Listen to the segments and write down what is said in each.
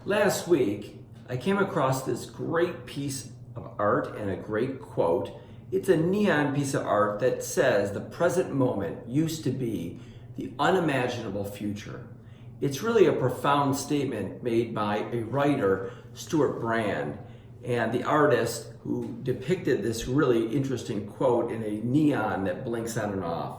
Last week, I came across this great piece of art and a great quote. It's a neon piece of art that says the present moment used to be the unimaginable future. It's really a profound statement made by a writer, Stuart Brand, and the artist who depicted this really interesting quote in a neon that blinks on and off.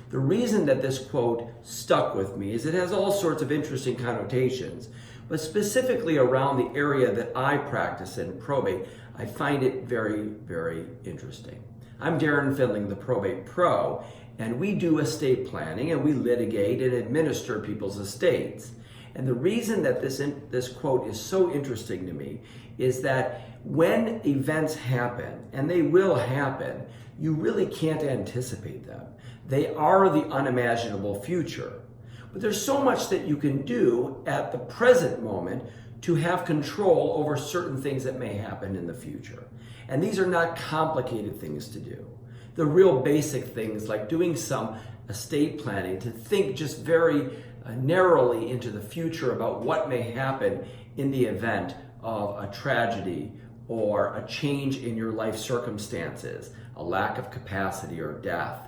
The reason that this quote stuck with me is it has all sorts of interesting connotations, but specifically around the area that I practice in probate, I find it very, very interesting. I'm Darren Findling, the Probate Pro, and we do estate planning and we litigate and administer people's estates. And the reason that this quote is so interesting to me is that when events happen, and they will happen, you really can't anticipate them. They are the unimaginable future. But there's so much that you can do at the present moment to have control over certain things that may happen in the future. And these are not complicated things to do. The real basic things like doing some estate planning to think just very narrowly into the future about what may happen in the event of a tragedy or a change in your life circumstances, a lack of capacity or death.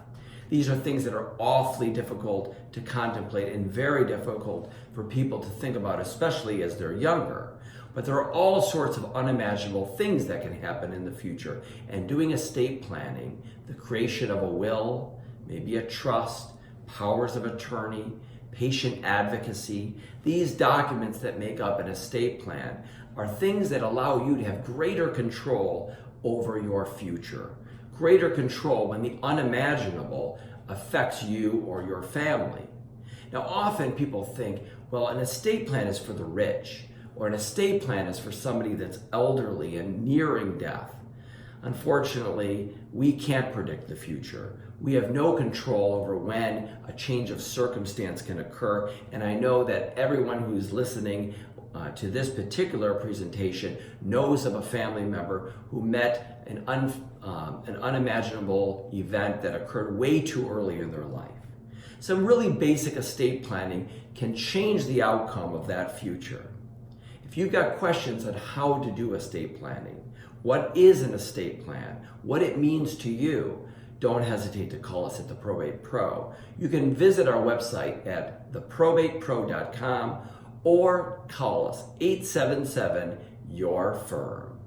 These are things that are awfully difficult to contemplate and very difficult for people to think about, especially as they're younger. But there are all sorts of unimaginable things that can happen in the future. And doing estate planning, the creation of a will, maybe a trust, powers of attorney, patient advocacy, these documents that make up an estate plan are things that allow you to have greater control over your future. Greater control when the unimaginable affects you or your family. Now, often people think, well, an estate plan is for the rich, or an estate plan is for somebody that's elderly and nearing death. Unfortunately, we can't predict the future. We have no control over when a change of circumstance can occur, and I know that everyone who's listening to this particular presentation knows of a family member who met an unimaginable event that occurred way too early in their life. Some really basic estate planning can change the outcome of that future. If you've got questions on how to do estate planning, what is an estate plan, what it means to you, don't hesitate to call us at the Probate Pro. You can visit our website at theprobatepro.com or call us 877-YOUR-FIRM.